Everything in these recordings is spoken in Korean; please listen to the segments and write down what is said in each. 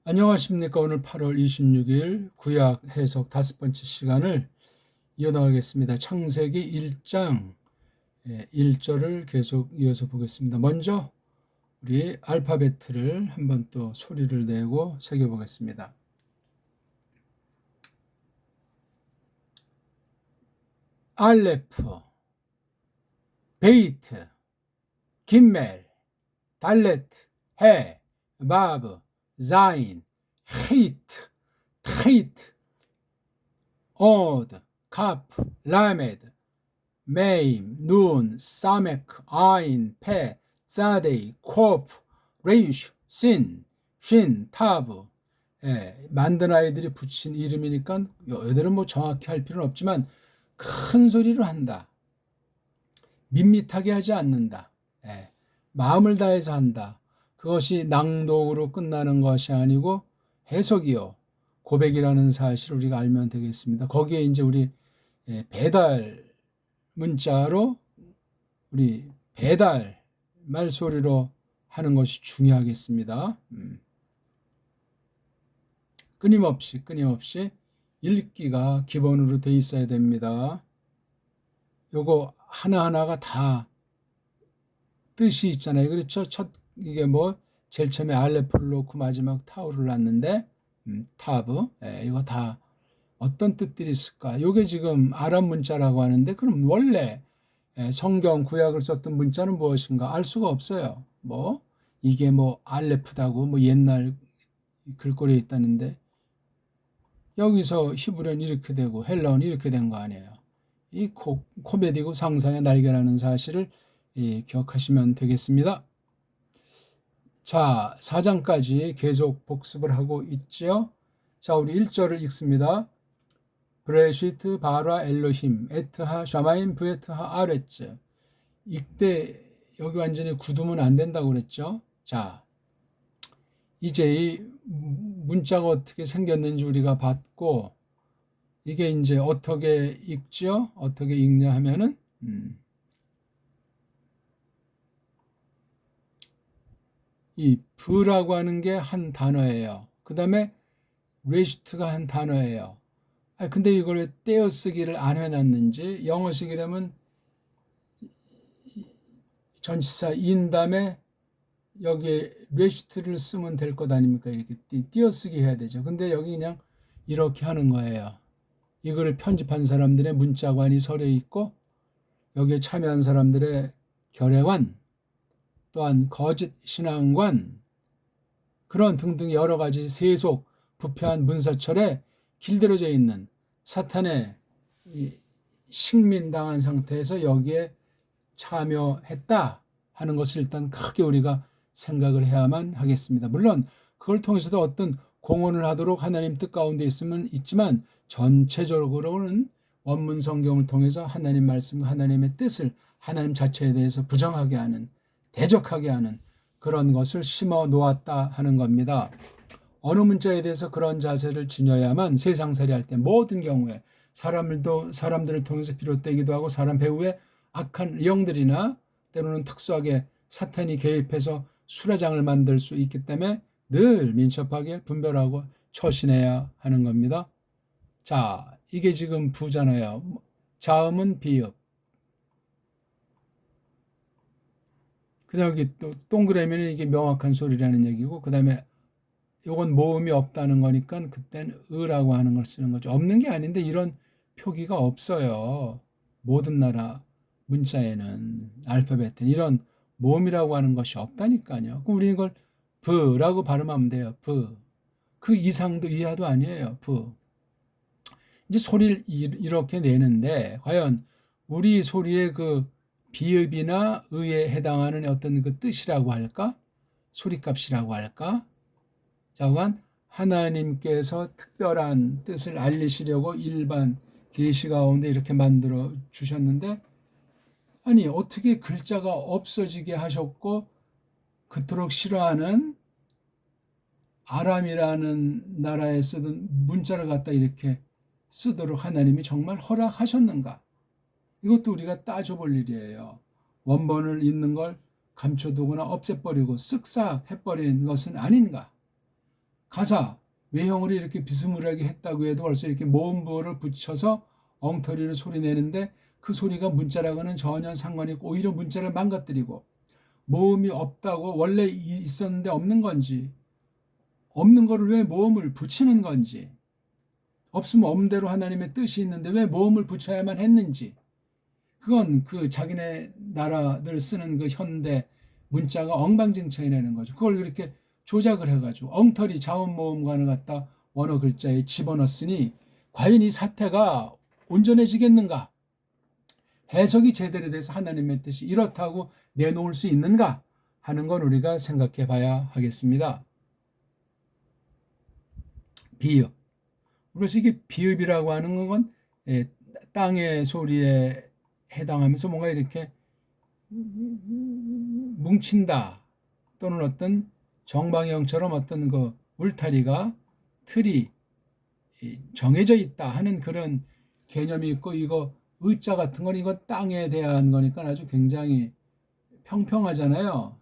안녕하십니까. 오늘 8월 26일 구약 해석 5번째 시간을 이어나가겠습니다. 창세기 1장 1절을 계속 이어서 보겠습니다. 먼저 우리 알파벳을 한번 또 소리를 내고 새겨보겠습니다. 알레프, 베이트, 김멜, 달레트, 해, 바브, 자인, 히트, 트히트, 오드, 카프, 라메드, 메임, 눈, 사메크, 아인, 페, 사데이, 코프, 레이슈, 신, 쉰, 타브. 만든 아이들이 붙인 이름이니까 여들은 뭐 정확히 할 필요는 없지만 큰 소리로 한다. 밋밋하게 하지 않는다. 마음을 다해서 한다. 그것이 낭독으로 끝나는 것이 아니고 해석이요. 고백이라는 사실을 우리가 알면 되겠습니다. 거기에 이제 우리 배달 문자로 우리 배달 말소리로 하는 것이 중요하겠습니다. 끊임없이 읽기가 기본으로 돼 있어야 됩니다. 요거 하나하나가 다 뜻이 있잖아요. 그렇죠? 이게 뭐 제일 처음에 알레프를 놓고 마지막 타우를 놨는데 타브 이거 다 어떤 뜻들이 있을까? 요게 지금 아랍 문자라고 하는데 그럼 원래 성경 구약을 썼던 문자는 무엇인가? 알 수가 없어요. 뭐 이게 뭐 알레프다고 뭐 옛날 글꼴에 있다는데 여기서 히브리어는 이렇게 되고 헬라어는 이렇게 된 거 아니에요. 이 코미디고 상상의 날개라는 사실을 기억하시면 되겠습니다. 자, 4장까지 계속 복습을 하고 있죠. 자, 우리 1절을 읽습니다. 브레시트 바라 엘로힘 에트하 샤마임 부에트하 아레츠. 이때 여기 완전히 굳으면 안 된다고 그랬죠. 자, 이제 이 문자가 어떻게 생겼는지 우리가 봤고 이게 이제 어떻게 읽죠? 어떻게 읽냐 하면은 이 브라고 하는 게 한 단어예요. 그 다음에 레시트가 한 단어예요. 근데 이걸 왜 떼어쓰기를 안 해놨는지 영어식이라면 전치사 인 다음에 여기에 레시트를 쓰면 될 것 아닙니까? 이렇게 띄어쓰기 해야 되죠. 근데 여기 그냥 이렇게 하는 거예요. 이거를 편집한 사람들의 문자관이 서려 있고 여기에 참여한 사람들의 결례관 또한 거짓 신앙관 그런 등등 여러 가지 세속 부패한 문사철에 길들여져 있는 사탄의 식민당한 상태에서 여기에 참여했다 하는 것을 일단 크게 우리가 생각을 해야만 하겠습니다. 물론 그걸 통해서도 어떤 공헌을 하도록 하나님 뜻 가운데 있지만 전체적으로는 원문 성경을 통해서 하나님 말씀, 하나님의 뜻을 하나님 자체에 대해서 부정하게 하는, 대적하게 하는 그런 것을 심어 놓았다 하는 겁니다. 어느 문자에 대해서 그런 자세를 지녀야만 세상살이 할 때 모든 경우에 사람들을 통해서 비롯되기도 하고 사람 배후에 악한 영들이나 때로는 특수하게 사탄이 개입해서 수레장을 만들 수 있기 때문에 늘 민첩하게 분별하고 처신해야 하는 겁니다. 자, 이게 지금 부잖아요. 자음은 비읍. 그다음 여기 또 동그라미는 이게 명확한 소리라는 얘기고 그다음에 이건 모음이 없다는 거니까 그땐 의라고 하는 걸 쓰는 거죠. 없는 게 아닌데 이런 표기가 없어요. 모든 나라 문자에는 알파벳은 이런 모음이라고 하는 것이 없다니까요. 그럼 우리는 이걸 브라고 발음하면 돼요. 브. 그 이상도 이하도 아니에요. 브. 이제 소리를 이렇게 내는데 과연 우리 소리의 그 비읍이나 의에 해당하는 어떤 그 뜻이라고 할까? 소리값이라고 할까? 자관 하나님께서 특별한 뜻을 알리시려고 일반 계시 가운데 이렇게 만들어 주셨는데 아니 어떻게 글자가 없어지게 하셨고 그토록 싫어하는 아람이라는 나라에 쓰던 문자를 갖다 이렇게 쓰도록 하나님이 정말 허락하셨는가? 이것도 우리가 따져볼 일이에요. 원본을 읽는 걸 감춰두거나 없애버리고 쓱싹 해버린 것은 아닌가? 가사 외형으로 이렇게 비스무리하게 했다고 해도 벌써 이렇게 모음부호를 붙여서 엉터리로 소리 내는데 그 소리가 문자랑은 전혀 상관이 없고 오히려 문자를 망가뜨리고 모음이 없다고 원래 있었는데 없는 건지 없는 거를 왜 모음을 붙이는 건지 없으면 없대로 하나님의 뜻이 있는데 왜 모음을 붙여야만 했는지 그건 그 자기네 나라들 쓰는 그 현대 문자가 엉망진창이라는 거죠. 그걸 이렇게 조작을 해가지고 엉터리 자음모음관을 갖다 원어 글자에 집어넣었으니 과연 이 사태가 온전해지겠는가? 해석이 제대로 돼서 하나님의 뜻이 이렇다고 내놓을 수 있는가? 하는 건 우리가 생각해 봐야 하겠습니다. 비읍. 그래서 이게 비읍이라고 하는 건 땅의 소리에 해당하면서 뭔가 이렇게 뭉친다 또는 어떤 정방형처럼 어떤 그 울타리가 틀이 정해져 있다 하는 그런 개념이 있고 이거 의자 같은 건 이거 땅에 대한 거니까 아주 굉장히 평평하잖아요.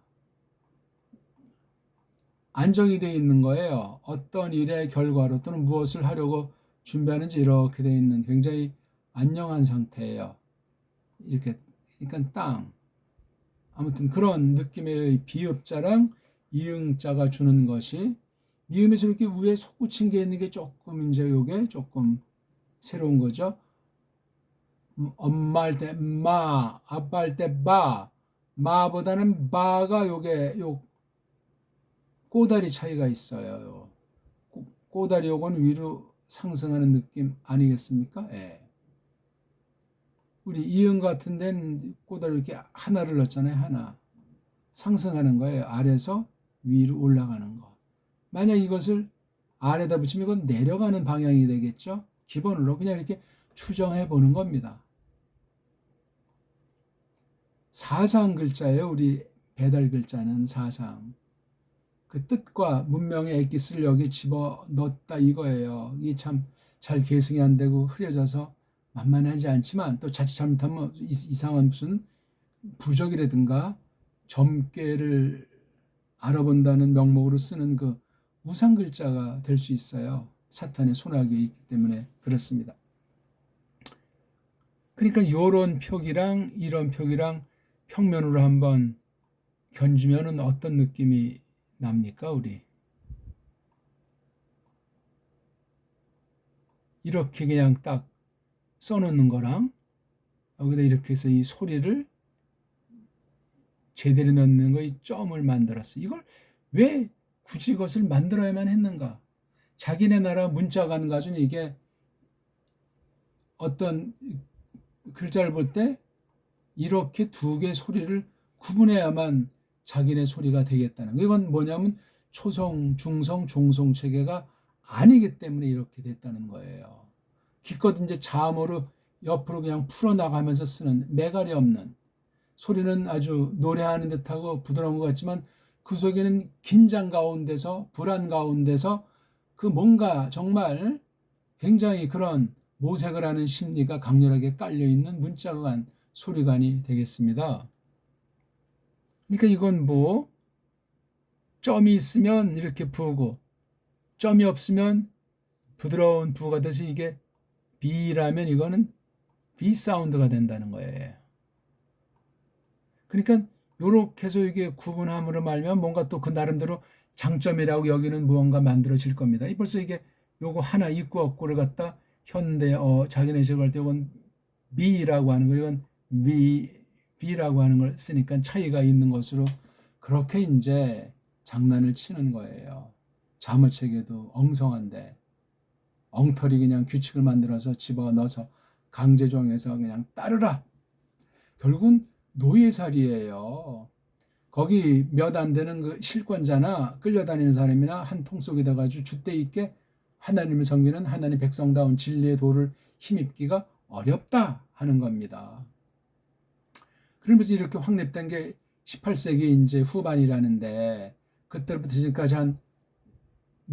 안정이 되어 있는 거예요. 어떤 일의 결과로 또는 무엇을 하려고 준비하는지 이렇게 되어 있는 굉장히 안녕한 상태예요. 이렇게 그러니까 땅 아무튼 그런 느낌의 비읍자랑 이응자가 주는 것이 미음에서 이렇게 위에 솟구친 게 있는 게 조금 이제 요게 조금 새로운 거죠. 엄마 할 때 마, 아빠 할 때 바, 마보다는 바가 요게 요 꼬다리 차이가 있어요. 꼬다리 요건 위로 상승하는 느낌 아니겠습니까? 예. 우리 이응 같은 데는 꼬다리 이렇게 하나를 넣었잖아요. 하나. 상승하는 거예요. 아래에서 위로 올라가는 거. 만약 이것을 아래다 붙이면 이건 내려가는 방향이 되겠죠. 기본으로 그냥 이렇게 추정해 보는 겁니다. 사상 글자예요. 우리 배달 글자는 사상. 그 뜻과 문명의 엑기스를 여기 집어 넣었다 이거예요. 이게 참 잘 계승이 안 되고 흐려져서 만만하지 않지만 또 자칫 잘못하면 이상한 무슨 부적이라든가 점괘를 알아본다는 명목으로 쓰는 그 우상 글자가 될 수 있어요. 사탄의 손아귀에 있기 때문에 그렇습니다. 그러니까 이런 표기랑 이런 표기랑 평면으로 한번 견주면은 어떤 느낌이 납니까, 우리? 이렇게 그냥 딱 써놓는 거랑 여기다 이렇게 해서 이 소리를 제대로 넣는 거 이 점을 만들었어. 이걸 왜 굳이 이것을 만들어야만 했는가? 자기네 나라 문자관 가지고 이게 어떤 글자를 볼 때 이렇게 두 개의 소리를 구분해야만 자기네 소리가 되겠다는 거. 이건 뭐냐면 초성, 중성, 종성 체계가 아니기 때문에 이렇게 됐다는 거예요. 기껏 이제 자음으로 옆으로 그냥 풀어나가면서 쓰는 매갈이 없는 소리는 아주 노래하는 듯하고 부드러운 것 같지만 그 속에는 긴장 가운데서 불안 가운데서 그 뭔가 정말 굉장히 그런 모색을 하는 심리가 강렬하게 깔려있는 문자관, 소리관이 되겠습니다. 그러니까 이건 뭐 점이 있으면 이렇게 부고 점이 없으면 부드러운 부가 돼서 이게 B라면 이거는 B 사운드가 된다는 거예요. 그러니까 요렇게 해서 이게 구분함으로 말면 뭔가 또 그 나름대로 장점이라고 여기는 무언가 만들어질 겁니다. 벌써 이게 요거 하나 있고 없고를 갖다 현대 자기네 식으로 할 때 이건 B라고 하는 거 이건 B라고 하는 걸 쓰니까 차이가 있는 것으로 그렇게 이제 장난을 치는 거예요. 자무책에도 엉성한데 엉터리 그냥 규칙을 만들어서 집어넣어서 강제정해서 그냥 따르라. 결국은 노예살이에요. 거기 몇 안 되는 그 실권자나 끌려다니는 사람이나 한 통 속에다 가지고 줏대 있게 하나님을 섬기는 하나님 백성다운 진리의 도를 힘입기가 어렵다 하는 겁니다. 그러면서 이렇게 확립된 게 18세기 이제 후반이라는데 그때부터 지금까지 한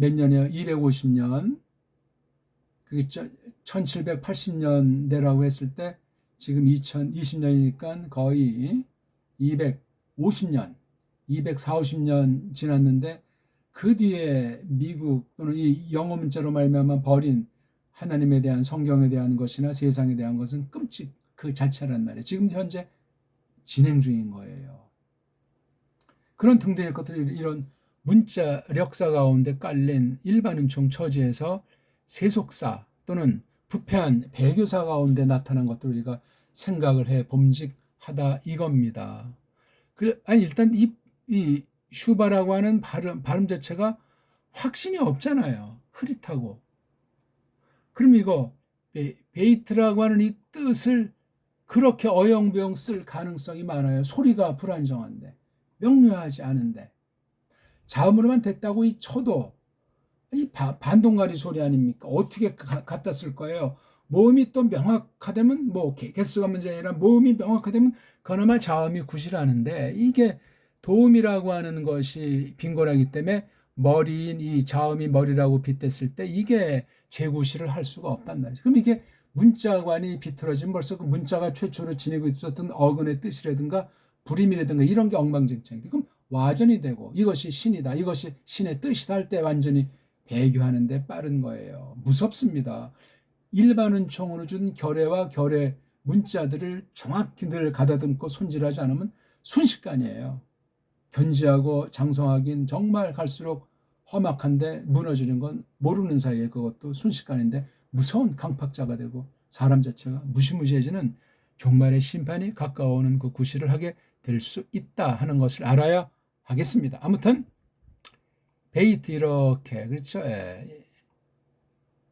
몇 년이요? 250년. 그게 1780년대라고 했을 때 지금 2020년이니까 거의 250년, 240, 50년 지났는데 그 뒤에 미국 또는 이 영어 문자로 말미암아 버린 하나님에 대한 성경에 대한 것이나 세상에 대한 것은 끔찍 그 자체란 말이에요. 지금 현재 진행 중인 거예요. 그런 등등의 것들이 이런 문자 역사 가운데 깔린 일반 은총 처지에서 세속사 또는 부패한 배교사 가운데 나타난 것들을 우리가 생각을 해 봄직하다 이겁니다. 아니 일단 이 슈바라고 하는 발음 자체가 확신이 없잖아요. 흐릿하고. 그럼 이거 베이트라고 하는 이 뜻을 그렇게 어영부영 쓸 가능성이 많아요. 소리가 불안정한데 명료하지 않은데 자음으로만 됐다고 이 쳐도 이 반동가리 소리 아닙니까? 어떻게 갖다 쓸 거예요? 모음이 또 명확하다면 뭐 개수가 문제 아니라 모음이 명확하다면 그나마 자음이 구실하는데 이게 도음이라고 하는 것이 빈곤하기 때문에 머리인 이 자음이 머리라고 빗댔을 때 이게 재구실을 할 수가 없단 말이죠. 그럼 이게 문자관이 비틀어지면 벌써 그 문자가 최초로 지니고 있었던 어근의 뜻이라든가 불임이라든가 이런 게 엉망진창이 그럼 와전이 되고 이것이 신이다, 이것이 신의 뜻이다 할 때 완전히 배교하는데 빠른 거예요. 무섭습니다. 일반 은총으로 준 결례와 결례 문자들을 정확히 늘 가다듬고 손질하지 않으면 순식간이에요. 견지하고 장성하긴 정말 갈수록 험악한데 무너지는 건 모르는 사이에 그것도 순식간인데 무서운 강팍자가 되고 사람 자체가 무시무시해지는 종말의 심판이 가까워오는 그 구실을 하게 될 수 있다 하는 것을 알아야 하겠습니다. 아무튼 베이트 이렇게 그렇죠. 예.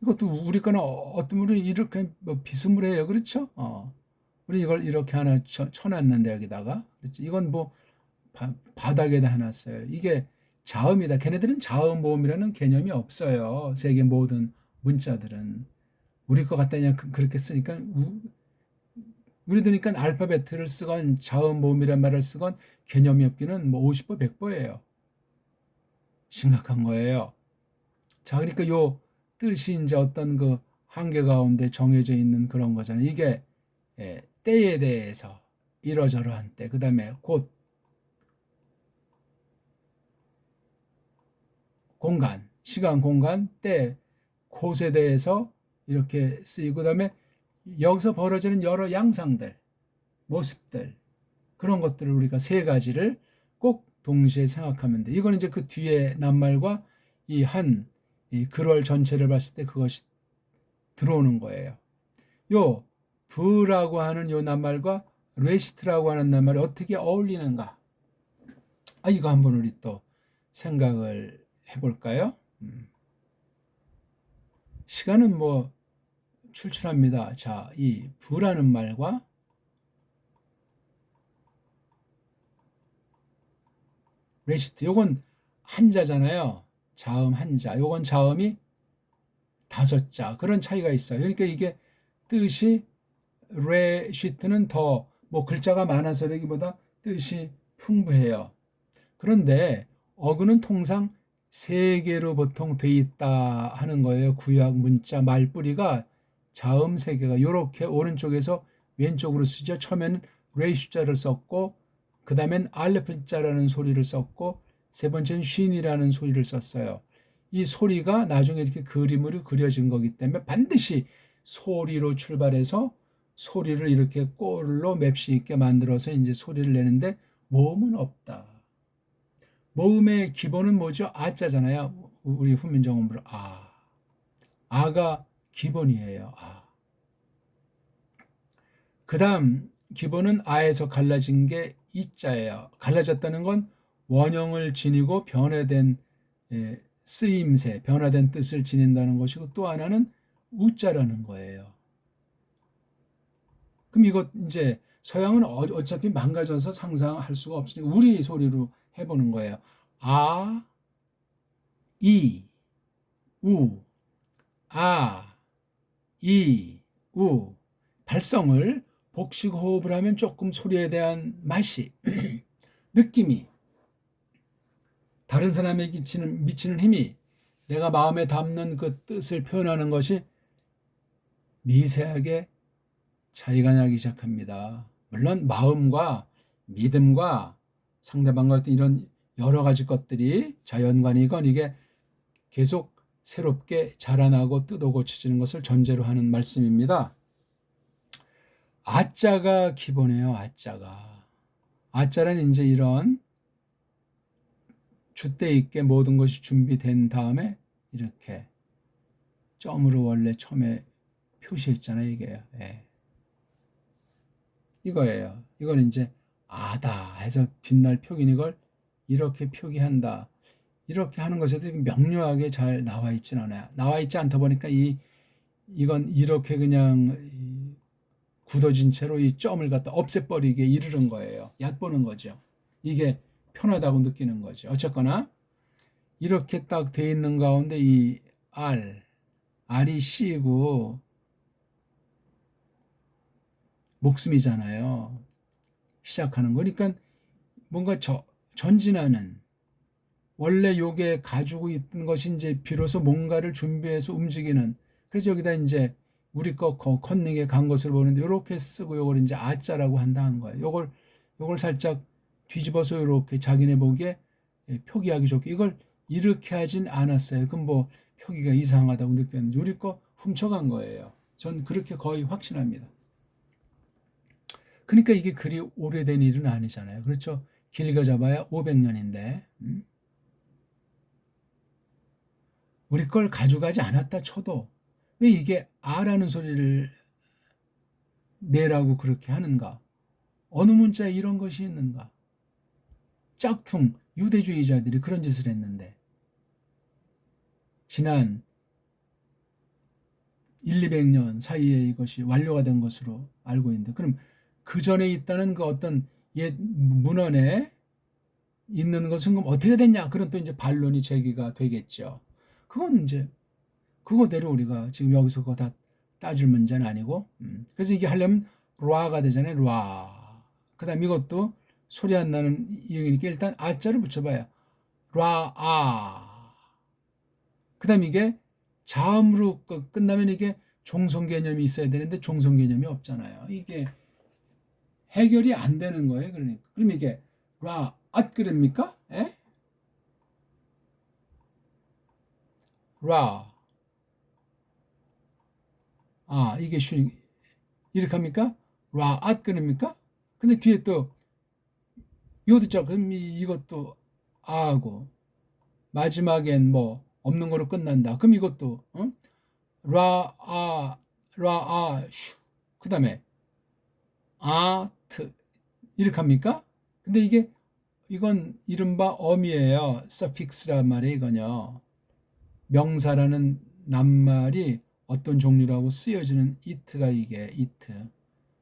이것도 우리 거는 어떤 분이 이렇게 뭐 비스무리해요. 그렇죠? 우리 이걸 이렇게 하나 쳐놨는데 여기다가 그렇죠? 이건 뭐 바닥에다 해놨어요. 이게 자음이다. 걔네들은 자음 모음이라는 개념이 없어요. 세계 모든 문자들은 우리 거 갖다냐 그렇게 쓰니까 우리들니까 알파벳을 쓰건 자음 모음이란 말을 쓰건 개념이 없기는 뭐 50보 100보예요. 심각한 거예요. 자, 그러니까 요 뜻이 이제 어떤 그 한계 가운데 정해져 있는 그런 거잖아요. 이게 때에 대해서 이러저러한 때, 그 다음에 곧 공간, 시간, 공간, 때, 곳에 대해서 이렇게 쓰이고, 그 다음에 여기서 벌어지는 여러 양상들, 모습들, 그런 것들을 우리가 세 가지를 꼭 동시에 생각하면 돼. 이건 이제 그 뒤에 낱말과 이 글월 전체를 봤을 때 그것이 들어오는 거예요. 요 브라고 하는 요 낱말과 레시트라고 하는 낱말이 어떻게 어울리는가? 이거 한번 우리 또 생각을 해볼까요? 시간은 뭐 출출합니다. 자, 이 브라는 말과 레시트, 요건 한자잖아요. 자음 한자. 요건 자음이 5자. 그런 차이가 있어요. 그러니까 이게 뜻이 레시트는 더 뭐 글자가 많아서 되기보다 뜻이 풍부해요. 그런데 어근은 통상 3개로 보통 돼 있다 하는 거예요. 구약 문자 말뿌리가 자음 3개가 이렇게 오른쪽에서 왼쪽으로 쓰죠. 처음에는 레시자를 썼고 그 다음엔 알레프자라는 소리를 썼고 세 번째는 쉰이라는 소리를 썼어요. 이 소리가 나중에 이렇게 그림으로 그려진 거기 때문에 반드시 소리로 출발해서 소리를 이렇게 꼴로 맵시 있게 만들어서 이제 소리를 내는데 모음은 없다. 모음의 기본은 뭐죠? 아자잖아요. 우리 훈민정음으로 아. 아가 기본이에요. 아. 그 다음 기본은 아에서 갈라진 게 이자예요. 갈라졌다는 건 원형을 지니고 변화된 쓰임새, 변화된 뜻을 지닌다는 것이고 또 하나는 우자라는 거예요. 그럼 이것 이제 서양은 어차피 망가져서 상상할 수가 없으니까 우리 소리로 해보는 거예요. 아, 이, 우, 아, 이, 우. 발성을 복식 호흡을 하면 조금 소리에 대한 맛이, 느낌이, 다른 사람에게 미치는 힘이 내가 마음에 담는 그 뜻을 표현하는 것이 미세하게 차이가 나기 시작합니다. 물론 마음과 믿음과 상대방과 어떤 이런 여러 가지 것들이 자연관이건 이게 계속 새롭게 자라나고 뜯어 고쳐지는 것을 전제로 하는 말씀입니다. 아자가 기본이에요. 아자가. 아자는 이제 이런 줏대 있게 모든 것이 준비된 다음에 이렇게 점으로 원래 처음에 표시했잖아요. 이게. 예. 이거예요. 이건 이제 아다 해서 뒷날 표기는 이걸 이렇게 표기한다. 이렇게 하는 것에도 명료하게 잘 나와 있진 않아요. 나와 있지 않다 보니까 이건 이렇게 그냥 굳어진 채로 이 점을 갖다 없애버리게 이르는 거예요. 얕보는 거죠. 이게 편하다고 느끼는 거죠. 어쨌거나 이렇게 딱 돼 있는 가운데 이 R이 C고 목숨이잖아요. 시작하는 거니까 뭔가 전진하는 원래 요게 가지고 있는 것이 이제 비로소 뭔가를 준비해서 움직이는. 그래서 여기다 이제 우리 거 컨닝에 간 것을 보는데 요렇게 쓰고 요걸 이제 아자라고 한다는 거예요. 요걸 살짝 뒤집어서 요렇게 자기네 보기에 표기하기 좋게 이걸 이렇게 하진 않았어요. 그럼 뭐 표기가 이상하다고 느꼈는지 우리 거 훔쳐간 거예요. 전 그렇게 거의 확신합니다. 그러니까 이게 그리 오래된 일은 아니잖아요. 그렇죠? 길게 잡아야 500년인데 우리 걸 가져가지 않았다 쳐도 왜 이게 아라는 소리를 내라고 그렇게 하는가? 어느 문자에 이런 것이 있는가? 짝퉁 유대주의자들이 그런 짓을 했는데 지난 200년 사이에 이것이 완료가 된 것으로 알고 있는데 그럼 그 전에 있다는 그 어떤 옛 문헌에 있는 것은 그럼 어떻게 됐냐? 그런 또 이제 반론이 제기가 되겠죠. 그건 이제 그거대로 우리가 지금 여기서 그거 다 따질 문제는 아니고 그래서 이게 하려면 라가 되잖아요. 라. 그 다음 이것도 소리 안 나는 이유니까 일단 아자를 붙여봐요. 라, 아. 그 다음 이게 자음으로 끝나면 이게 종성 개념이 있어야 되는데 종성 개념이 없잖아요. 이게 해결이 안 되는 거예요. 그러니까. 그럼 이게 라, 앗 그럽니까? 에? 라. 아, 이게 이렇게 합니까? 라, 앗 그럽니까? 근데 뒤에 또 이것도 죠 그럼 이것도 아하고 마지막엔 뭐 없는 거로 끝난다. 그럼 이것도 라, 아, 라, 아, 슈. 그 다음에 아트 이렇게 합니까? 근데 이건 이른바 어미예요. 서픽스란 말이에요. 이거요. 명사라는 낱말이 어떤 종류라고 쓰여지는 it가 이게 it.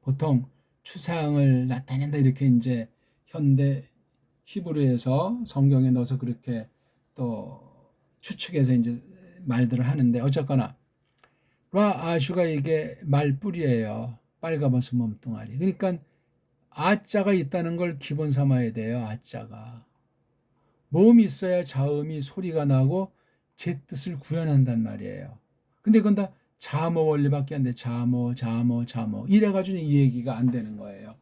보통 추상을 나타낸다 이렇게 이제 현대 히브리에서 성경에 넣어서 그렇게 또 추측해서 이제 말들을 하는데 어쨌거나 라 아슈가 이게 말뿌리예요. 빨가벗은 몸뚱아리. 그러니까 아자가 있다는 걸 기본 삼아야 돼요. 아자가. 모음이 있어야 자음이 소리가 나고 제 뜻을 구현한단 말이에요. 근데 그건 다 자모 원리밖에 안 돼. 자모 이래가지고 이 얘기가 안 되는 거예요.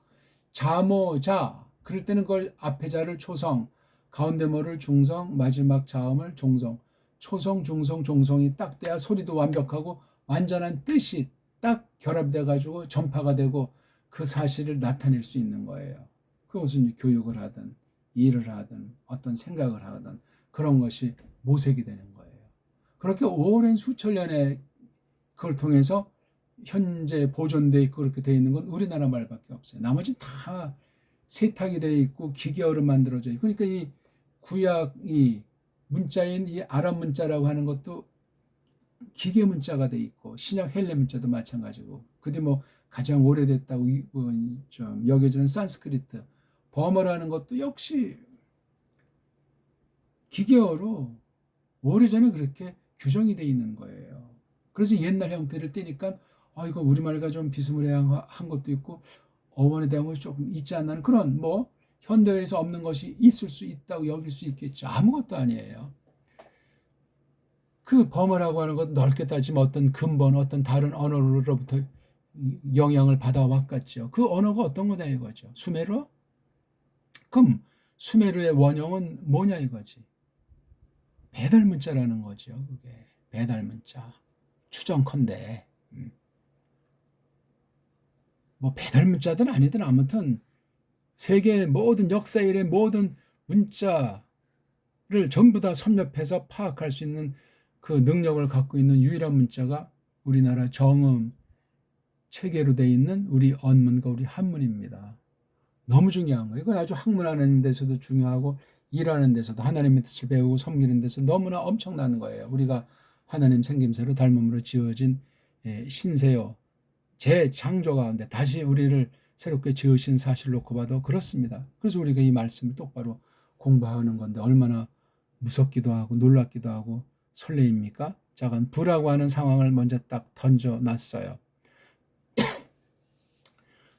자모자 그럴 때는 그걸 앞에 자를 초성, 가운데 모를 중성, 마지막 자음을 종성. 초성, 중성, 종성이 딱 돼야 소리도 완벽하고 완전한 뜻이 딱 결합돼 가지고 전파가 되고 그 사실을 나타낼 수 있는 거예요. 그것은 교육을 하든 일을 하든 어떤 생각을 하든 그런 것이 모색이 되는 거예요. 그렇게 오랜 수천 년의 그걸 통해서 현재 보존되어 있고 그렇게 되어 있는 건 우리나라 말밖에 없어요. 나머지 다 세탁이 되어 있고 기계어로 만들어져 있고 그러니까 이 구약 이 문자인 이 아랍 문자라고 하는 것도 기계 문자가 돼 있고 신약 헬레 문자도 마찬가지고 그게 뭐 가장 오래됐다고 좀 여겨지는 산스크리트 버머라는 것도 역시 기계어로 오래전에 그렇게 규정이 돼 있는 거예요. 그래서 옛날 형태를 떼니까 이거 우리말과 좀 비스무리한 것도 있고 어원에 대한 것이 조금 있지 않나는 그런 뭐 현대에서 없는 것이 있을 수 있다고 여길 수 있겠죠. 아무것도 아니에요. 그 버머라고 하는 것 넓게 따지면 어떤 근본, 어떤 다른 언어로부터 영향을 받아왔겠죠. 그 언어가 어떤 거냐 이거죠. 수메르? 그럼 수메르의 원형은 뭐냐 이거지. 배달 문자라는 거죠. 그게 배달 문자. 추정컨대 뭐 배달 문자든 아니든 아무튼 세계의 모든 역사일의 모든 문자를 전부 다 섭렵해서 파악할 수 있는 그 능력을 갖고 있는 유일한 문자가 우리나라 정음 체계로 되어 있는 우리 언문과 우리 한문입니다. 너무 중요한 거예요. 이건 아주 학문하는 데서도 중요하고 일하는 데서도 하나님의 뜻을 배우고 섬기는 데서 너무나 엄청난 거예요. 우리가 하나님 생김새로 닮음으로 지어진 신세요. 재창조 가운데 다시 우리를 새롭게 지으신 사실을 놓고 봐도 그렇습니다. 그래서 우리가 이 말씀을 똑바로 공부하는 건데 얼마나 무섭기도 하고 놀랍기도 하고 설레입니까? 작은 부라고 하는 상황을 먼저 딱 던져놨어요.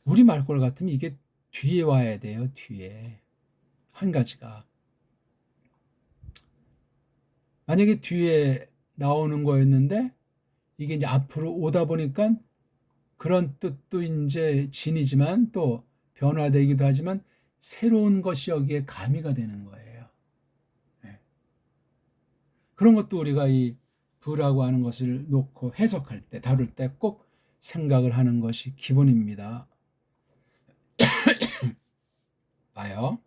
우리 말꼴 같으면 이게 뒤에 와야 돼요. 뒤에. 한 가지가. 만약에 뒤에 나오는 거였는데 이게 이제 앞으로 오다 보니까 그런 뜻도 이제 진이지만 또 변화되기도 하지만 새로운 것이 여기에 가미가 되는 거예요. 네. 그런 것도 우리가 이 부라고 하는 것을 놓고 해석할 때, 다룰 때 꼭 생각을 하는 것이 기본입니다. 봐요.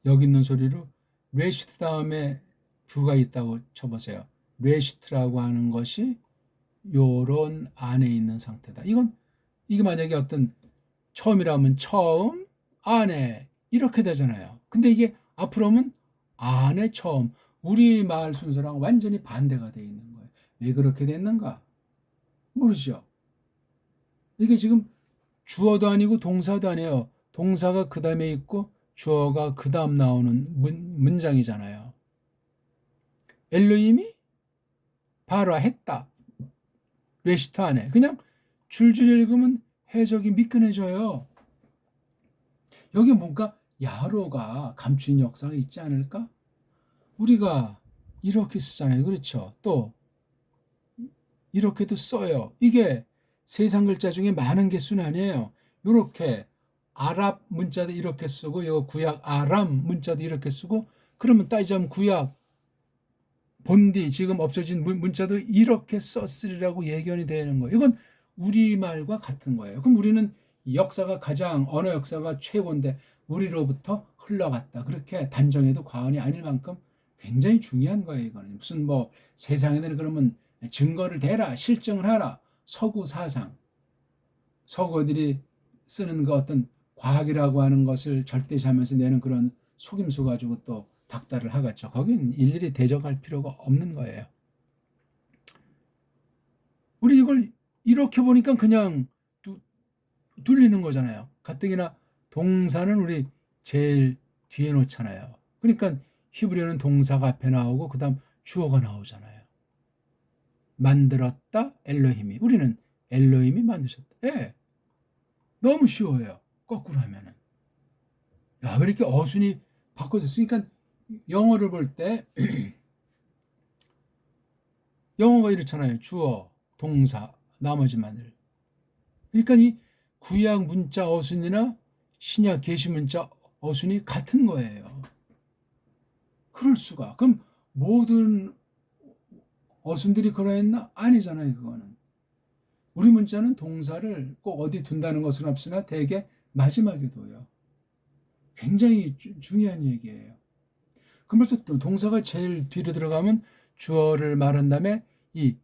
여기 있는 소리로 레시트 다음에 부가 있다고 쳐보세요. 레시트라고 하는 것이 요런 안에 있는 상태다. 이게 만약에 어떤 처음이라면 처음, 안에 이렇게 되잖아요. 근데 이게 앞으로 오면 안에 처음. 우리말 순서랑 완전히 반대가 되어 있는 거예요. 왜 그렇게 됐는가? 모르죠. 이게 지금 주어도 아니고 동사도 아니에요. 동사가 그 다음에 있고 주어가 그 다음 나오는 문장이잖아요. 엘로힘이 발화했다. 레시트 안에. 그냥 줄줄 읽으면 해석이 미끈해져요. 여기 뭔가 야로가 감추인 역사가 있지 않을까? 우리가 이렇게 쓰잖아요. 그렇죠? 또 이렇게도 써요. 이게 세상 글자 중에 많은 개수는 아니에요. 이렇게 아랍 문자도 이렇게 쓰고 이거 구약 아람 문자도 이렇게 쓰고 그러면 따지자면 구약 본디 지금 없어진 문자도 이렇게 썼으리라고 예견이 되는 거예요. 이건 우리말과 같은 거예요. 그럼 우리는 역사가 가장 언어 역사가 최고인데 우리로부터 흘러갔다. 그렇게 단정해도 과언이 아닐 만큼 굉장히 중요한 거예요. 이거는 무슨 뭐 세상에는 그러면 증거를 대라, 실증을 하라. 서구 사상, 서구들이 쓰는 그 어떤 과학이라고 하는 것을 절대시하면서 내는 그런 속임수 가지고 또 닥달을 하겠죠. 거긴 일일이 대적할 필요가 없는 거예요. 우리 이걸 이렇게 보니까 그냥 뚫리는 거잖아요. 가뜩이나 동사는 우리 제일 뒤에 놓잖아요. 그러니까 히브리어는 동사가 앞에 나오고 그 다음 주어가 나오잖아요. 만들었다 엘로힘이. 우리는 엘로힘이 만드셨다. 예. 너무 쉬워요. 거꾸로 하면은. 야, 왜 이렇게 어순이 바꿔졌으니까 영어를 볼 때 영어가 이렇잖아요. 주어, 동사, 나머지만을. 그러니까 이 구약 문자 어순이나 신약 계시 문자 어순이 같은 거예요. 그럴 수가. 그럼 모든 어순들이 그러했나? 아니잖아요. 그거는. 우리 문자는 동사를 꼭 어디 둔다는 것은 없으나 대개 마지막에 둬요. 굉장히 중요한 얘기예요. 그러면서 또 동사가 제일 뒤로 들어가면 주어를 말한 다음에 이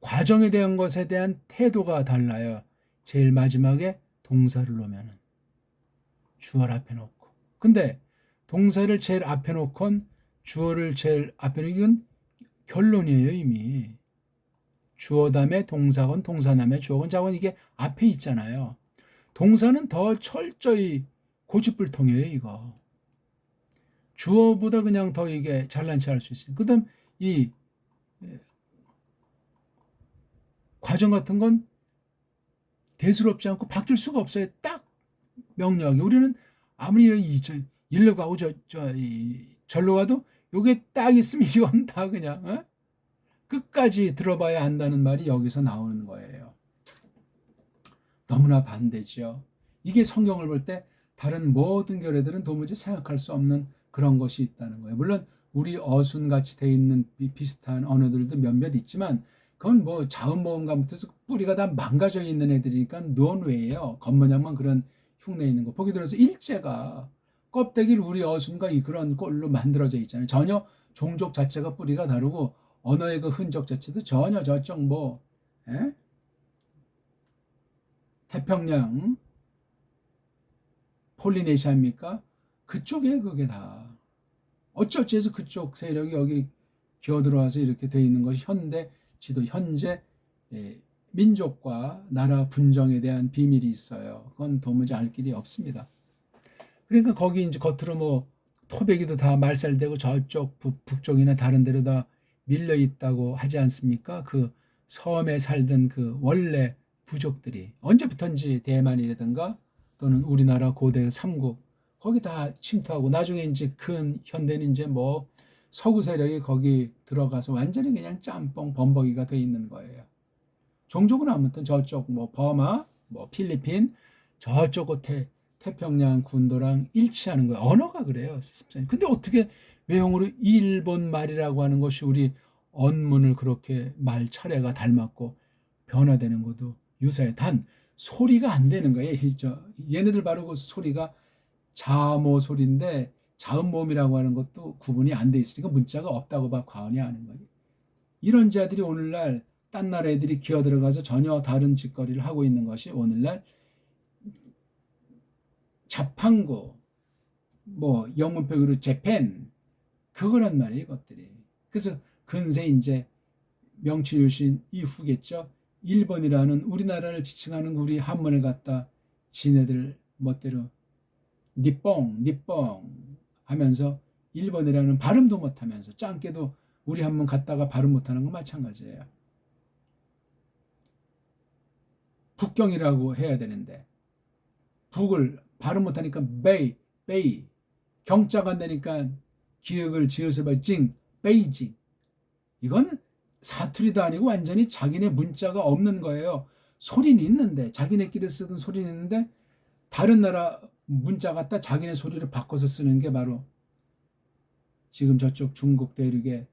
과정에 대한 것에 대한 태도가 달라요. 제일 마지막에 동사를 놓으면은 주어를 앞에 놓고. 근데 동사를 제일 앞에 놓건 주어를 제일 앞에 놓은 건 결론이에요, 이미. 주어 다음에 동사건 동사 다음에 주어건 자건 이게 앞에 있잖아요. 동사는 더 철저히 고집불통이에요, 이거. 주어보다 그냥 더 이게 잘난 체 할 수 있어요. 그 다음 이 과정 같은 건 대수롭지 않고 바뀔 수가 없어요. 딱 명료하게. 우리는 아무리 일로 가고 절로 가도 요게 딱 있으면 이건 다 그냥 끝까지 들어봐야 한다는 말이 여기서 나오는 거예요. 너무나 반대죠. 이게 성경을 볼 때 다른 모든 교회들은 도무지 생각할 수 없는 그런 것이 있다는 거예요. 물론 우리 어순같이 돼 있는 비슷한 언어들도 몇몇 있지만 그건 뭐 자음모음가부터 해서 뿌리가 다 망가져 있는 애들이니까 논외예요. 겉모양만 그런 흉내 있는 거. 보기 들어서 일제가 껍데기를 우리 어순과 그런 꼴로 만들어져 있잖아요. 전혀 종족 자체가 뿌리가 다르고 언어의 그 흔적 자체도 전혀 저쪽 뭐 에? 태평양 폴리네시아입니까? 그쪽에 그게 다 어쩌지해서 그쪽 세력이 여기 기어들어와서 이렇게 돼 있는 것이 현대 지도 현재 민족과 나라 분정에 대한 비밀이 있어요. 그건 도무지 알 길이 없습니다. 그러니까 거기 이제 겉으로 뭐 토백이도 다 말살되고 저쪽 북쪽이나 다른 데로 다 밀려 있다고 하지 않습니까? 그 섬에 살던 그 원래 부족들이 언제부턴지 대만이라든가 또는 우리나라 고대 삼국 거기 다 침투하고 나중에 이제 큰 현대는 이제 뭐 서구 세력이 거기 들어가서 완전히 그냥 짬뽕 범벅이가 돼 있는 거예요. 종족은 아무튼 저쪽 뭐 버마, 뭐 필리핀 저쪽 태평양 군도랑 일치하는 거예요. 언어가 그래요. 근데 어떻게 외형으로 일본 말이라고 하는 것이 우리 언문을 그렇게 말 차례가 닮았고 변화되는 것도 유사해. 단 소리가 안 되는 거예요. 얘네들 바로 그 소리가 자모 소리인데 자음모음이라고 하는 것도 구분이 안 돼 있으니까 문자가 없다고 봐 과언이 아닌 거예요. 이런 자들이 오늘날 딴 나라 애들이 기어 들어가서 전혀 다른 짓거리를 하고 있는 것이 오늘날 자판구 뭐 영문표기로 재팬 그거란 말이에요. 이것들이. 그래서 근세 이제 명치유신 이후겠죠. 일본이라는 우리나라를 지칭하는 우리 한문을 갖다 지네들 멋대로 니뽕 하면서 일본이라는 발음도 못하면서 짱깨도 우리 한문 갖다가 발음 못하는 건 마찬가지예요. 북경이라고 해야 되는데 북을 발음 못하니까 베이 경자가 안 되니까 기역을 지어서 베이징 이건 사투리도 아니고 완전히 자기네 문자가 없는 거예요. 소리는 있는데 자기네끼리 쓰던 소리는 있는데 다른 나라 문자 갖다 자기네 소리를 바꿔서 쓰는 게 바로 지금 저쪽 중국 대륙의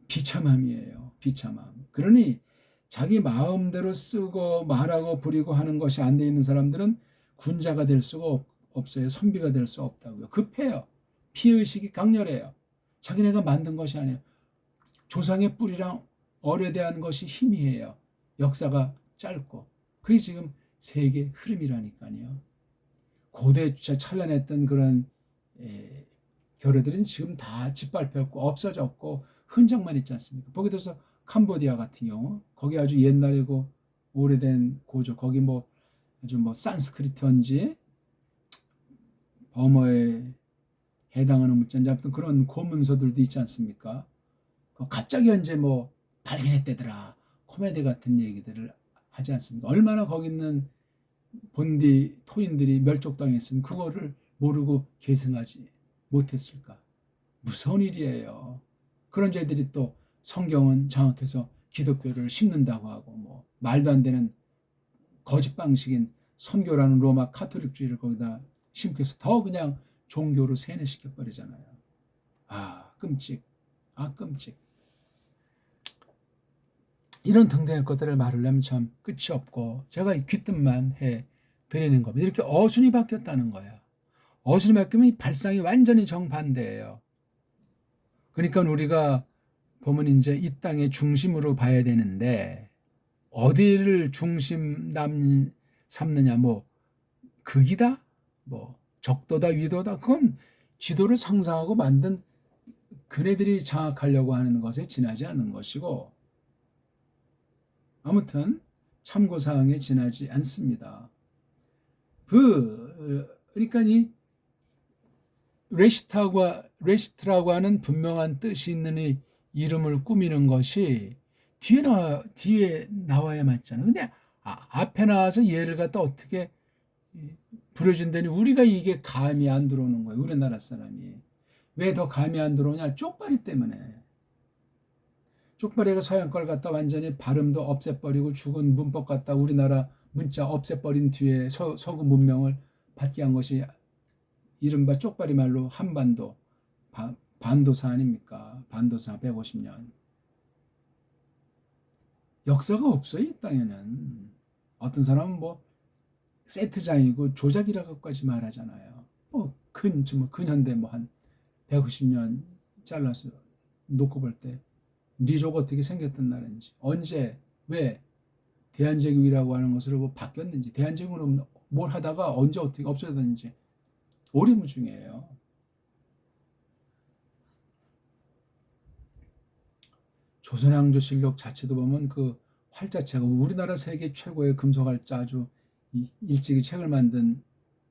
비참함이에요. 비참함. 그러니 자기 마음대로 쓰고 말하고 부리고 하는 것이 안 돼 있는 사람들은 군자가 될 수가 없어요. 선비가 될 수 없다고요. 급해요. 피의식이 강렬해요. 자기네가 만든 것이 아니에요. 조상의 뿌리랑 오래된 것이 희미해요. 역사가 짧고. 그게 지금 세계 흐름이라니까요. 고대 찬란했던 그런 교회들은 지금 다 짓밟혔고 없어졌고 흔적만 있지 않습니까? 보게 돼서 캄보디아 같은 경우 거기 아주 옛날이고 오래된 고조 거기 뭐 아주 뭐 산스크리트인지 버머에 해당하는 문자인지 아무튼 그런 고문서들도 있지 않습니까? 갑자기 현재 뭐 발견했대더라 코미디 같은 얘기들을 하지 않습니까? 얼마나 거기 있는 본디 토인들이 멸족당했으면 그거를 모르고 계승하지 못했을까? 무서운 일이에요. 그런 자들이 또 성경은 장악해서 기독교를 심는다고 하고 뭐 말도 안 되는 거짓 방식인 선교라는 로마 카톨릭주의를 거기다 심겨서 더 그냥 종교로 세뇌시켜 버리잖아요. 아 끔찍. 이런 등등의 것들을 말하려면 참 끝이 없고 제가 귀뜸만 해 드리는 겁니다. 이렇게 어순이 바뀌었다는 거예요. 어순이 바뀌면 발상이 완전히 정반대예요. 그러니까 우리가 보면 이제 이 땅의 중심으로 봐야 되는데 어디를 중심 삼느냐 뭐 극이다 뭐 적도다 위도다 그건 지도를 상상하고 만든 그네들이 장악하려고 하는 것에 지나지 않는 것이고 아무튼 참고사항에 지나지 않습니다. 그러니까 이 레시트라고 하는 분명한 뜻이 있는 이 이름을 꾸미는 것이 뒤에 나와야 맞잖아. 근데 앞에 나와서 얘를 갖다 어떻게 부려진다니 우리가 이게 감이 안 들어오는 거예요. 우리나라 사람이. 왜 더 감이 안 들어오냐? 쪽발이 때문에. 쪽발이가 서양 걸 갖다 완전히 발음도 없애버리고 죽은 문법 갖다 우리나라 문자 없애버린 뒤에 서구 문명을 받게 한 것이 이른바 쪽발이 말로 한반도 반도사 아닙니까? 반도사 150년. 역사가 없어요, 이 땅에는. 어떤 사람은 뭐 세트장이고 조작이라고까지 말하잖아요. 뭐 근현대 뭐 한 150년 잘라서 놓고 볼 때 리조가 어떻게 생겼던 나라인지, 언제 왜 대한제국이라고 하는 것으로 뭐 바뀌었는지, 대한제국은 뭘 하다가 언제 어떻게 없어졌는지 오리무중이에요. 조선왕조실록 자체도 보면 그 활자체가 우리나라 세계 최고의 금속활자 아주 일찍이 책을 만든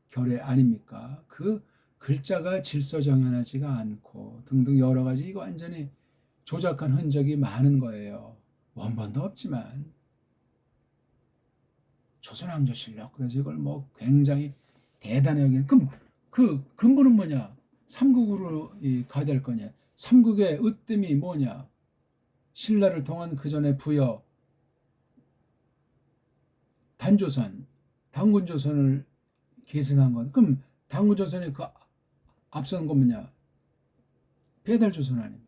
결의 아닙니까? 그 글자가 질서정연하지가 않고 등등 여러 가지 이거 완전히 조작한 흔적이 많은 거예요. 원본도 없지만 조선왕조실록, 그래서 이걸 뭐 굉장히 대단하게, 그럼 그 근본은 뭐냐? 삼국으로 가야 될 거냐? 삼국의 으뜸이 뭐냐? 신라를 통한 그 전에 부여 단조선, 당군조선을 계승한 건, 그럼 당군조선이 그 앞선 건 뭐냐? 배달조선 아닙니까?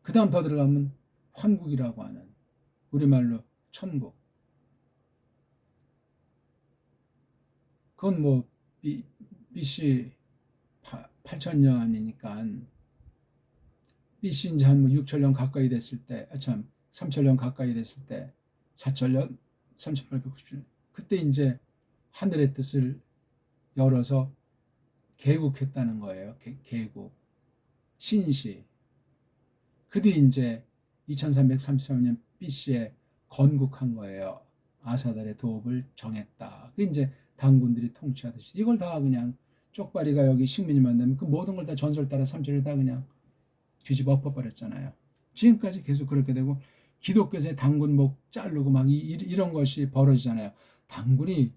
그 다음 더 들어가면 환국이라고 하는, 우리말로 천국. 그건 뭐 BC 8000년이니까 BC 이제 한 6000년 가까이 됐을 때, 3000년 가까이 됐을 때, 4000년, 3890년, 그때 이제 하늘의 뜻을 열어서 개국했다는 거예요. 개국, 신시. 그 뒤 이제 2333년 BC에 건국한 거예요. 아사달의 도읍을 정했다. 그 이제 당군들이 통치하듯이 이걸 다 그냥 쪽발이가 여기 식민지만 되면 그 모든 걸 다 전설 따라 삼천을 다 그냥 뒤집어 엎어버렸잖아요. 지금까지 계속 그렇게 되고 기독교에서의 당군목 자르고 막 이런 것이 벌어지잖아요. 당군이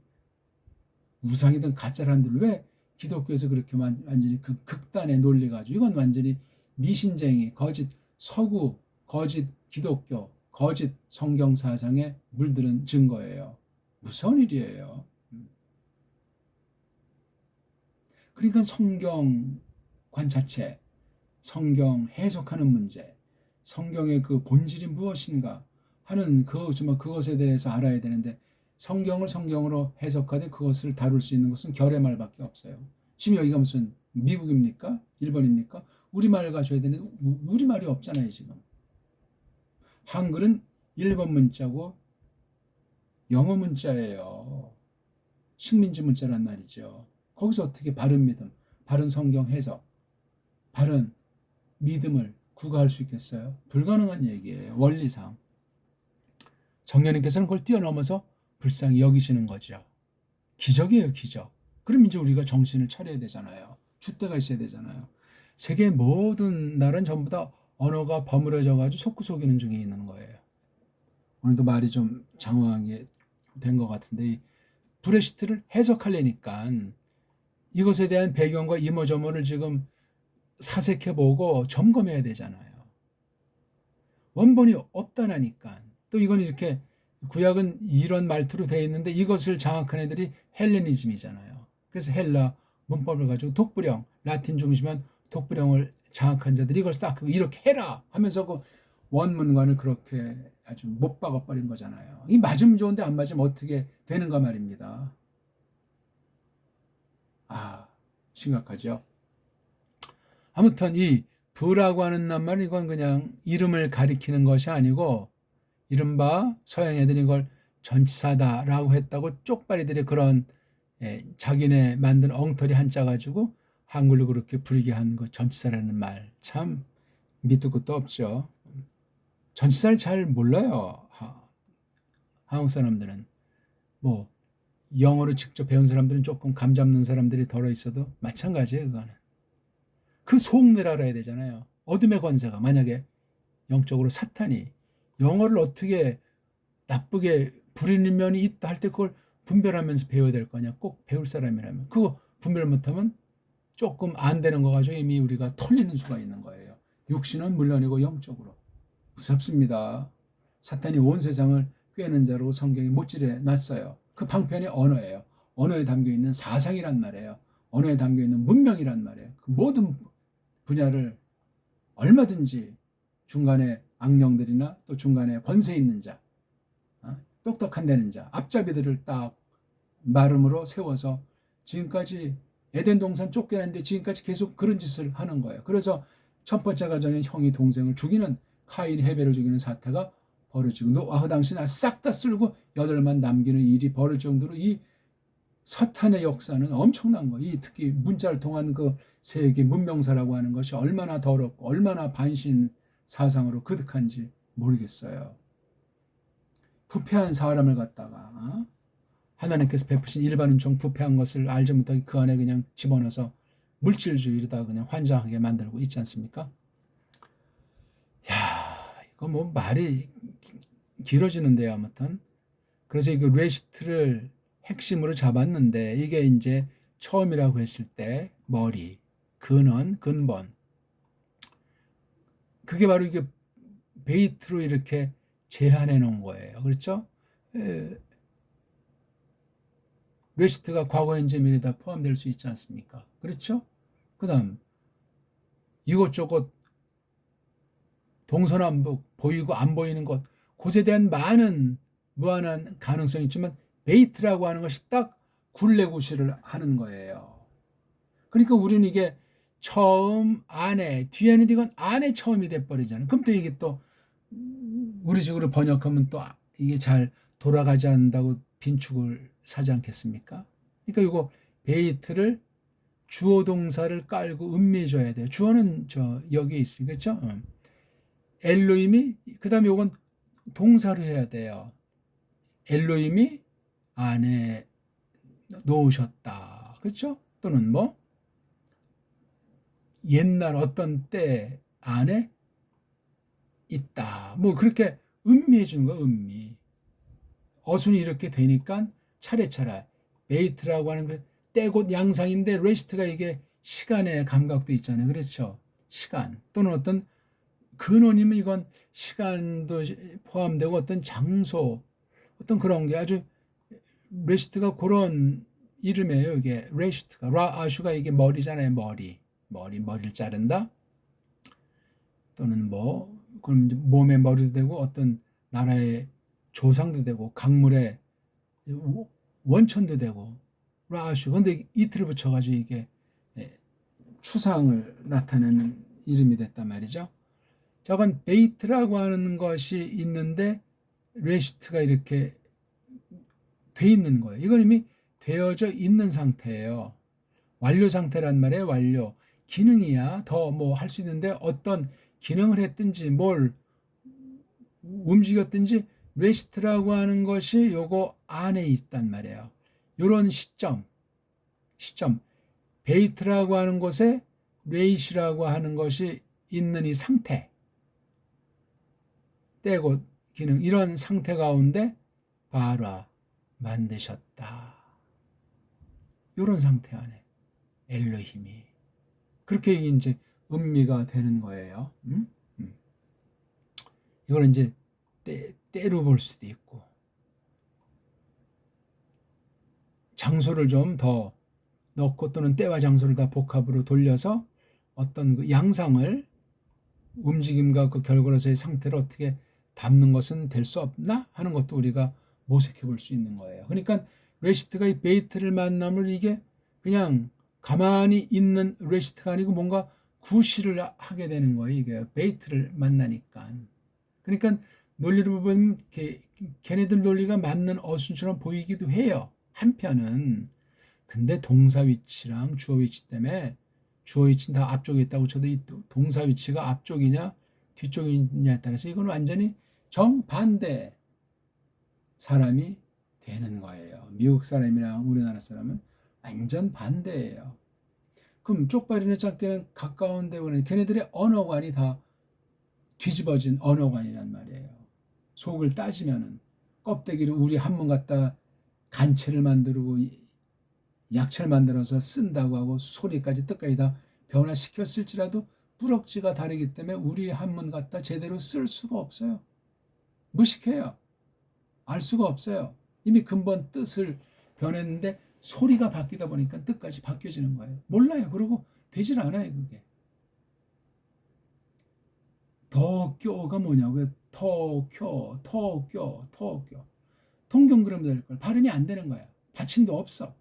우상이든 가짜란들 왜 기독교에서 그렇게 완전히 그 극단의 논리 가지고 이건 완전히 미신쟁이, 거짓 서구, 거짓 기독교, 거짓 성경 사상에 물드는 증거예요. 무서운 일이에요. 그러니까 성경관 자체, 성경 해석하는 문제, 성경의 그 본질이 무엇인가 하는 정말 그것에 대해서 알아야 되는데 성경을 성경으로 해석하되 그것을 다룰 수 있는 것은 결의말밖에 없어요. 지금 여기가 무슨 미국입니까? 일본입니까? 우리말 가져야 되는데 우리말이 없잖아요, 지금. 한글은 일본 문자고 영어 문자예요. 식민지 문자란 말이죠. 거기서 어떻게 바른 믿음, 바른 성경 해석, 바른 믿음을 구가할 수 있겠어요? 불가능한 얘기예요. 원리상. 성령님께서는 그걸 뛰어넘어서 불쌍히 여기시는 거죠. 기적이에요, 기적. 그럼 이제 우리가 정신을 차려야 되잖아요. 줏대가 있어야 되잖아요. 세계 모든 나라는 전부 다 언어가 버무려져가지고 속구속이는 중에 있는 거예요. 오늘도 말이 좀 장황하게 된 것 같은데 이 브레시트를 해석하려니까 이것에 대한 배경과 이모저모를 지금 사색해보고 점검해야 되잖아요. 원본이 없다라니까. 또 이건 이렇게 구약은 이런 말투로 되어 있는데 이것을 장악한 애들이 헬레니즘이잖아요. 그래서 헬라 문법을 가지고 독불형, 라틴 중심한 독불형을 장악한 자들이 이걸 딱 이렇게 해라 하면서 그 원문관을 그렇게 아주 못 박아버린 거잖아요. 이 맞으면 좋은데 안 맞으면 어떻게 되는가 말입니다. 심각하죠. 아무튼 이 부라고 하는 낱말은 이건 그냥 이름을 가리키는 것이 아니고 이른바 서양 애들이 이걸 전치사다라고 했다고 쪽발이들이 그런 자기네 만든 엉터리 한자 가지고 한글로 그렇게 부르게 한 거 전치사라는 말 참 밑도 끝도 없죠. 전치사를 잘 몰라요. 한국 사람들은 뭐 영어로 직접 배운 사람들은 조금 감 잡는 사람들이 덜어 있어도 마찬가지예요. 그거는 그 속내를 알아야 되잖아요. 어둠의 권세가 만약에 영적으로 사탄이 영어를 어떻게 나쁘게 부리는 면이 있다 할 때 그걸 분별하면서 배워야 될 거냐. 꼭 배울 사람이라면 그거 분별 못하면 조금 안 되는 거 가지고 이미 우리가 털리는 수가 있는 거예요. 육신은 물론이고 영적으로 무섭습니다. 사탄이 온 세상을 꿰는 자로 성경이 못질해 놨어요. 그 방편이 언어예요. 언어에 담겨있는 사상이란 말이에요. 언어에 담겨있는 문명이란 말이에요. 그 모든 분야를 얼마든지 중간에 악령들이나 또 중간에 권세 있는 자, 똑똑한 데는 자, 앞잡이들을 딱 말음으로 세워서 지금까지 에덴 동산 쫓겨났는데 지금까지 계속 그런 짓을 하는 거예요. 그래서 첫 번째 가정에 형이 동생을 죽이는 카인이 헤벨을 죽이는 사태가 벌어지고 노아 당시나 싹 다 쓸고 8만 남기는 일이 벌어질 정도로 이 사탄의 역사는 엄청난 거예요. 특히 문자를 통한 그 세계 문명사라고 하는 것이 얼마나 더럽고 얼마나 반신 사상으로 그득한지 모르겠어요. 부패한 사람을 갖다가 하나님께서 베푸신 일반 은총 부패한 것을 알지 못하게 그 안에 그냥 집어넣어서 물질주의로다 그냥 환장하게 만들고 있지 않습니까? 야, 이거 뭐 말이 길어지는데요, 아무튼. 그래서 이 레시트를 핵심으로 잡았는데 이게 이제 처음이라고 했을 때 머리, 근원, 근본. 그게 바로 이게 베이트로 이렇게 제한해 놓은 거예요. 그렇죠? 레시트가 과거, 현재, 미래 다 포함될 수 있지 않습니까? 그렇죠? 그 다음 이것저것 동서남북 보이고 안 보이는 것 그것에 대한 많은 무한한 가능성이 있지만 베이트라고 하는 것이 딱 굴레구시를 하는 거예요. 그러니까 우리는 이게 처음 안에 뒤에는 이건 안에 처음이 돼버리잖아요. 그럼 또 이게 또 우리식으로 번역하면 또 이게 잘 돌아가지 않는다고 빈축을 사지 않겠습니까? 그러니까 이거 베이트를 주어 동사를 깔고 음미해줘야 돼요. 주어는 여기에 있으니까 그렇죠? 엘로힘이 그 다음에 이건 동사로 해야 돼요. 엘로힘이 안에 놓으셨다. 그렇죠? 또는 뭐 옛날 어떤 때 안에 있다. 뭐 그렇게 음미해 주는 거야. 음미. 어순이 이렇게 되니까 차례차례 베이트라고 하는 게 때곧 양상인데 레시트가 이게 시간의 감각도 있잖아요. 그렇죠? 시간 또는 어떤 근원이면 이건 시간도 포함되고 어떤 장소 어떤 그런 게 아주 레시트가 그런 이름이에요. 이게 레시트가 라아슈가 이게 머리잖아요. 머리를 자른다 또는 뭐 그럼 몸에 머리도 되고 어떤 나라의 조상도 되고 강물의 원천도 되고 라아슈 근데 이틀을 붙여가지고 이게 추상을 나타내는 이름이 됐단 말이죠. 저건 베이트라고 하는 것이 있는데 레시트가 이렇게 돼 있는 거예요. 이건 이미 되어져 있는 상태예요. 완료 상태란 말이에요. 완료. 기능이야 더 뭐 할 수 있는데 어떤 기능을 했든지 뭘 움직였든지 레시트라고 하는 것이 요거 안에 있단 말이에요. 요런 시점 베이트라고 하는 곳에 레이시라고 하는 것이 있는 이 상태 때고 기능 이런 상태 가운데 바라 만드셨다. 요런 상태 안에 엘로힘이 그렇게 이제 음미가 되는 거예요. 이거는 이제 때로 볼 수도 있고 장소를 좀 더 넣고 또는 때와 장소를 다 복합으로 돌려서 어떤 그 양상을 움직임과 그 결과로서의 상태를 어떻게 담는 것은 될 수 없나 하는 것도 우리가 모색해 볼 수 있는 거예요. 그러니까 레시트가 이 베이트를 만나면 이게 그냥 가만히 있는 레시트가 아니고 뭔가 구실을 하게 되는 거예요. 이게 베이트를 만나니까. 그러니까 논리를 보면 걔네들 논리가 맞는 어순처럼 보이기도 해요. 한편은. 근데 동사 위치랑 주어 위치 때문에 주어 위치는 다 앞쪽에 있다고 쳐도 이 동사 위치가 앞쪽이냐 뒤쪽이냐에 따라서 이건 완전히 정반대 사람이 되는 거예요. 미국 사람이랑 우리나라 사람은 완전 반대예요. 그럼 쪽발이나 작게는 가까운데 오는 걔네들의 언어관이 다 뒤집어진 언어관이란 말이에요. 속을 따지면은 껍데기를 우리 한문 갖다 간체를 만들고 약체를 만들어서 쓴다고 하고 소리까지 뜻까지 다 변화시켰을지라도 뿌럭지가 다르기 때문에 우리 한문 갖다 제대로 쓸 수가 없어요. 무식해요. 알 수가 없어요. 이미 근본 뜻을 변했는데 소리가 바뀌다 보니까 뜻까지 바뀌어지는 거예요. 몰라요. 그리고 되질 않아요, 그게. 도쿄가 뭐냐고요? 도쿄. 동경그램 될 걸. 발음이 안 되는 거야. 받침도 없어.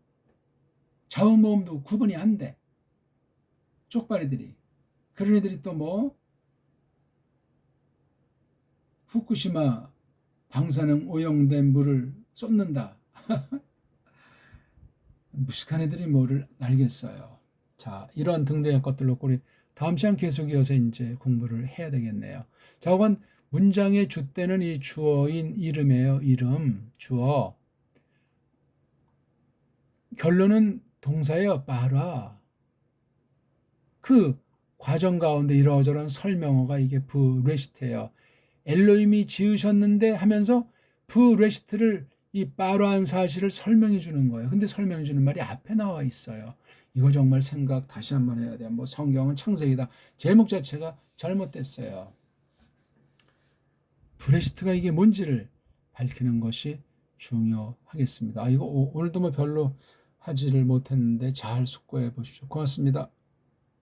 자음모음도 구분이 안 돼. 쪽발이들이. 그런 애들이 또 뭐 후쿠시마 방사능 오염된 물을 쏟는다. 무식한 애들이 뭐를 알겠어요. 자, 이런 등등의 것들로 우리 다음 시간 계속 이어서 이제 공부를 해야 되겠네요. 자, 이건 문장의 주때는 이 주어인 이름이에요. 이름, 주어. 결론은 동사예요. 빠라. 그 과정 가운데 이러저런 설명어가 이게 브레시트예요. 엘로힘이 지으셨는데 하면서 브레시트를 이 빠라한 사실을 설명해 주는 거예요. 근데 설명해 주는 말이 앞에 나와 있어요. 이거 정말 생각 다시 한번 해야 돼요. 뭐 성경은 창세기다. 제목 자체가 잘못됐어요. 브레시트가 이게 뭔지를 밝히는 것이 중요하겠습니다. 이거 오늘도 뭐 별로 하지를 못했는데 잘 숙고해 보십시오. 고맙습니다.